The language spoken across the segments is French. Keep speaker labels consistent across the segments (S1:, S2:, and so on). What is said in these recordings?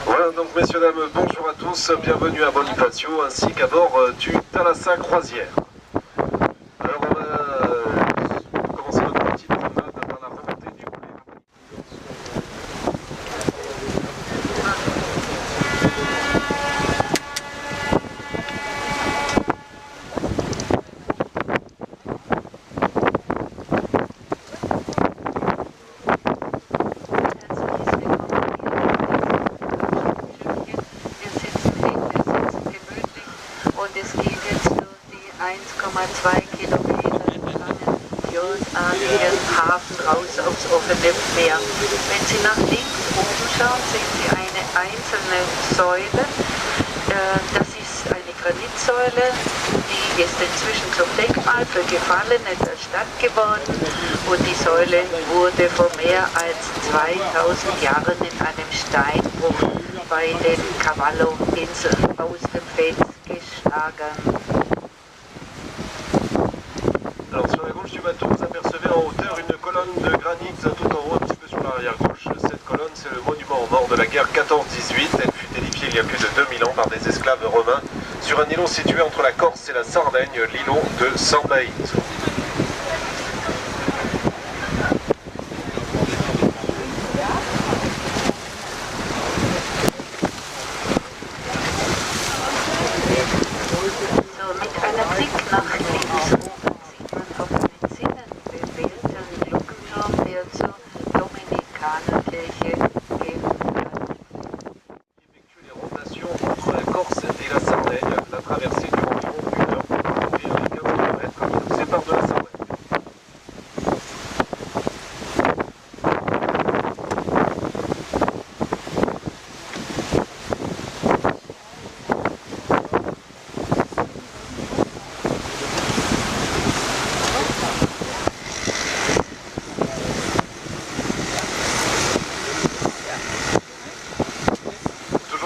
S1: Voilà donc messieurs dames, bonjour à tous, bienvenue à Bonifacio ainsi qu'à bord du Thalassa Croisière. Alors on va commencer notre petite promenade par la remontée du boulet.
S2: Und es geht jetzt durch die 1,2 Kilometer langen fjordartigen Hafen raus aufs offene Meer. Wenn Sie nach links oben schauen, sehen Sie eine einzelne Säule. Das ist eine Granitsäule, die ist inzwischen zum Denkmal für Gefallene der Stadt geworden. Und die Säule wurde vor mehr als 2000 Jahren in einem Steinbruch bei den Cavallo-Inseln aus dem Fels geschlagen.
S1: Alors sur la gauche du bateau, vous apercevez en hauteur une colonne de granit tout en haut, un petit peu sur l'arrière gauche. Cette colonne, c'est le monument aux morts de la guerre 14-18. Elle fut édifiée il y a plus de 2000 ans par des esclaves romains sur un îlot situé entre la Corse et la Sardaigne, l'îlot de Sambaït.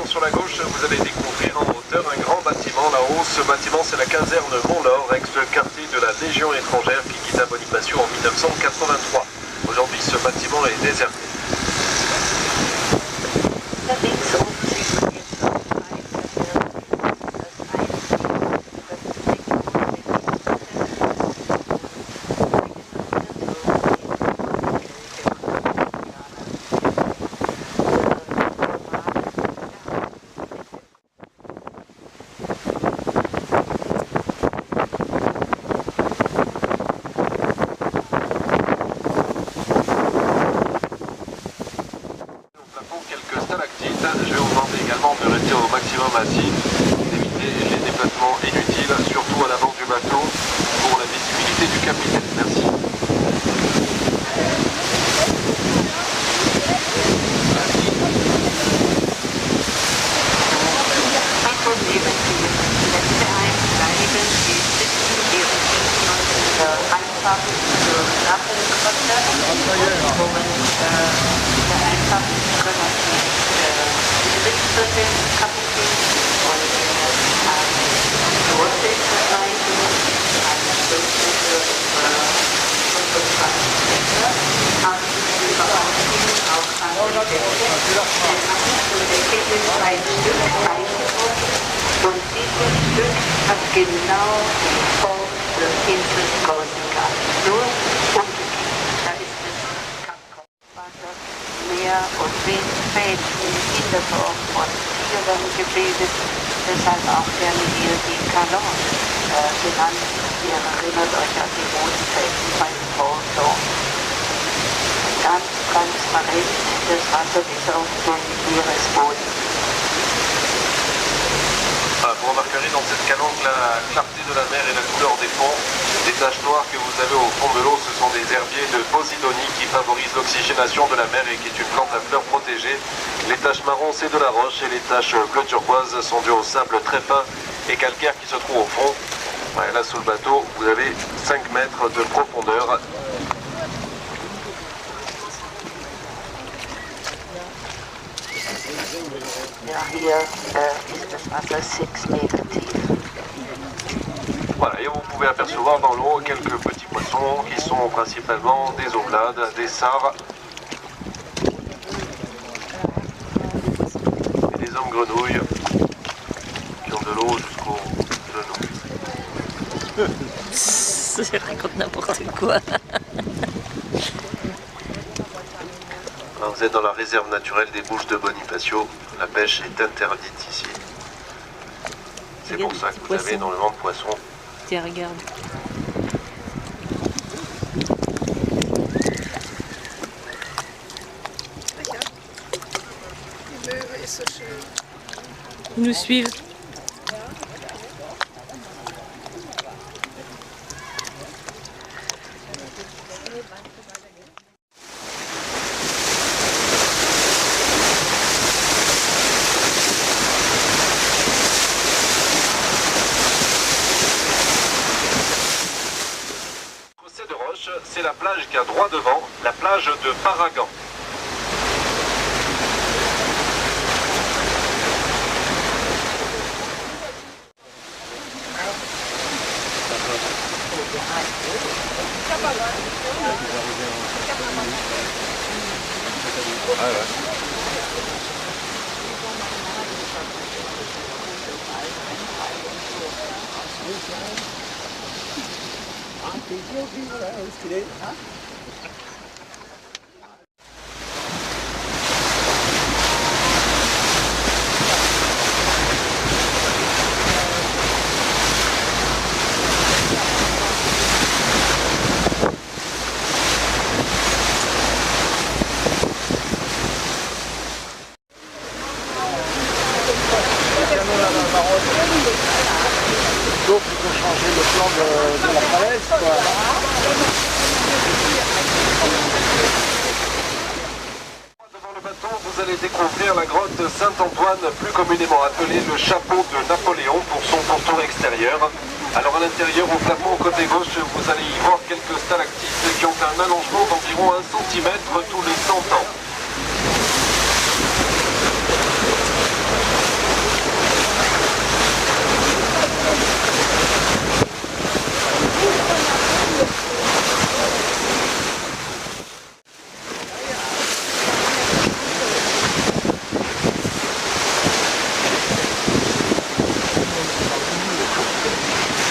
S1: Sur la gauche, vous allez découvrir en hauteur un grand bâtiment là-haut. Ce bâtiment, c'est la caserne Mont-Laur, ex-quartier de la Légion étrangère qui quitta Bonifacio en 1983. Aujourd'hui, ce bâtiment est déserté. Je vais vous demander également de rester au maximum assis, d'éviter les déplacements inutiles, surtout à l'avant du bateau, pour la visibilité du capitaine. Merci. Und dieses Stück hat genau die Form des Insel Korsika. Nur umgekehrt. Da ist es Wasser, Meer und Wind fällt in der Form von Tieren gebildet. Deshalb auch gerne hier die Kalon genannt. Ihr erinnert euch an die Mondfelsen bei Porto. Ganz transparent das Wasser bis auf den Meeresboden. Vous remarquerez dans cette calanque la clarté de la mer et la couleur des fonds. Les taches noires que vous avez au fond de l'eau, ce sont des herbiers de Posidonie qui favorisent l'oxygénation de la mer et qui est une plante à fleurs protégée. Les taches marron, c'est de la roche et les taches bleu turquoise sont dues au sable très fin et calcaire qui se trouve au fond. Ouais, là, sous le bateau, vous avez 5 mètres de profondeur.
S2: Ja, hier ist das Wasser 6 Meter tief.
S1: Voilà, et vous pouvez apercevoir dans l'eau quelques petits poissons.
S3: poissons qui sont principalement des oblades, des sarres et des hommes grenouilles qui ont de l'eau jusqu'au genou.
S4: Je raconte n'importe quoi.
S3: Alors, vous êtes dans la réserve naturelle des Bouches de Bonifacio. La pêche est interdite ici. C'est pour ça que vous avez énormément de poissons.
S4: Tiens, regarde. Ils nous suivent.
S3: C'est la plage qui a droit devant, la plage de Paragan.
S5: Donc il faut changer le plan de la falaise, quoi.
S3: Devant le bateau, vous allez découvrir la grotte Saint-Antoine, plus communément appelée le chapeau de Napoléon pour son pourtour extérieur. Alors à l'intérieur, au plafond côté gauche, vous allez y voir quelques stalactites qui ont un allongement d'environ 1 cm tous les 100 ans.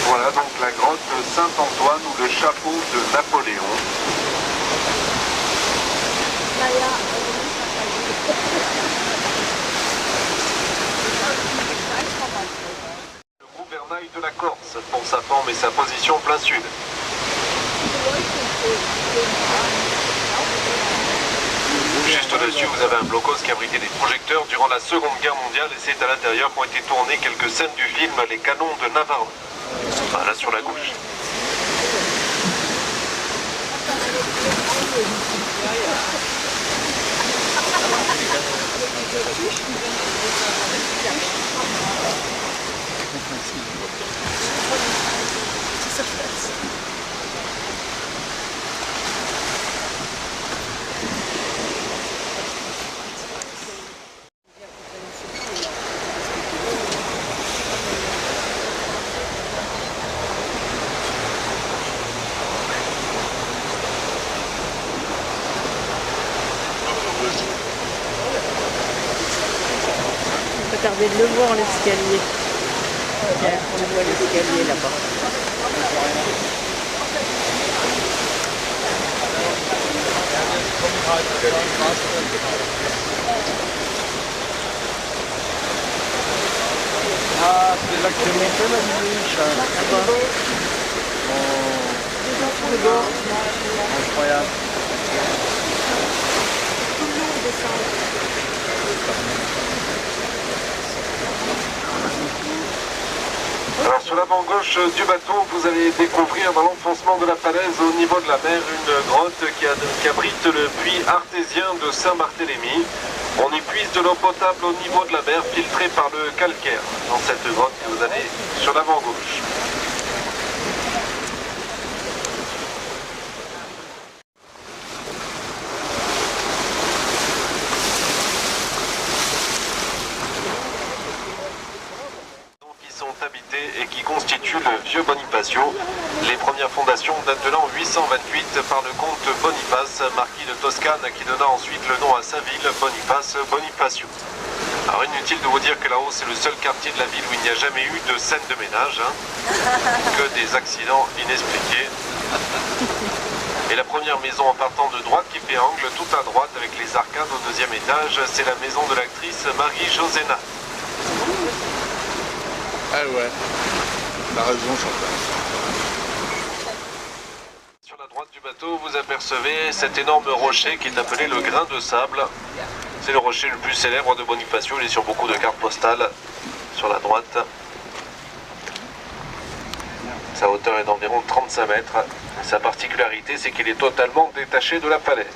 S3: Voilà donc la grotte Saint-Antoine ou le chapeau de Napoléon. Le gouvernail de la Corse pour sa forme et sa position plein sud. Juste au-dessus, vous avez un blocos qui abritait des projecteurs durant la Seconde Guerre mondiale et c'est à l'intérieur qu'ont été tournées quelques scènes du film Les Canons de Navarre. Voilà sur la gauche.
S4: On peut tarder de le voir l'escalier. On voit l'escalier là-bas.
S5: Ah, c'est là que tu montais la biche. Incroyable.
S3: Alors sur l'avant gauche du bateau, vous allez découvrir dans l'enfoncement de la falaise au niveau de la mer une grotte qui abrite le puits artésien de Saint-Barthélemy. On y puise de l'eau potable au niveau de la mer filtrée par le calcaire dans cette grotte que vous avez sur l'avant gauche. Qui sont habités et qui constituent le Vieux Bonifacio. Les premières fondations datent de l'an 828 par le comte Boniface, marquis de Toscane, qui donna ensuite le nom à sa ville, Bonifacio. Alors inutile de vous dire que là-haut c'est le seul quartier de la ville où il n'y a jamais eu de scène de ménage, que des accidents inexpliqués. Et la première maison en partant de droite qui fait angle tout à droite avec les arcades au deuxième étage, c'est la maison de l'actrice Marie-Josena.
S6: Ah ouais, t'as raison Chantal.
S3: Sur la droite du bateau, vous apercevez cet énorme rocher qui est appelé le grain de sable. C'est le rocher le plus célèbre de Bonifacio, il est sur beaucoup de cartes postales sur la droite. Sa hauteur est d'environ 35 mètres. Sa particularité, c'est qu'il est totalement détaché de la falaise.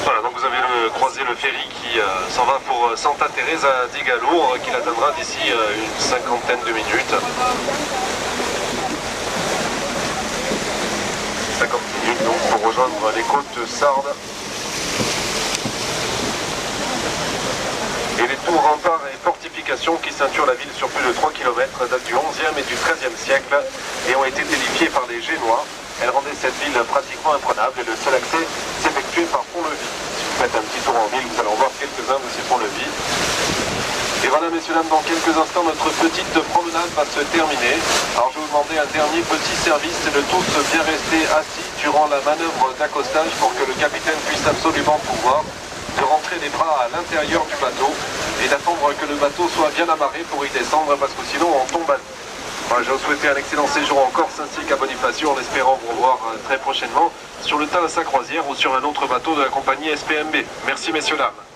S3: Voilà, donc vous avez croisé le ferry qui s'en va pour Santa Teresa di Galour, qui l'atteindra d'ici une cinquantaine de minutes. 50 minutes donc pour rejoindre les côtes sardes. Et les tours, remparts et fortifications qui ceinturent la ville sur plus de 3 km datent du 11e et du 13e siècle et ont été édifiées par les Génois. Elles rendaient cette ville pratiquement imprenable et le seul accès s'effectuait par pont-levis. Si vous faites un petit tour en ville, vous allez en voir quelques-uns de ces ponts-levis. Et voilà, messieurs, dames, dans quelques instants, notre petite promenade va se terminer. Alors je vais vous demander un dernier petit service, c'est de tous bien rester assis durant la manœuvre d'accostage pour que le capitaine puisse absolument pouvoir de rentrer les bras à l'intérieur du bateau et d'attendre que le bateau soit bien amarré pour y descendre parce que sinon on tombe à l'eau. Voilà, je vais vous souhaiter un excellent séjour en Corse ainsi qu'à Bonifacio en espérant vous revoir très prochainement sur le Thalassa Croisière ou sur un autre bateau de la compagnie SPMB. Merci messieurs dames.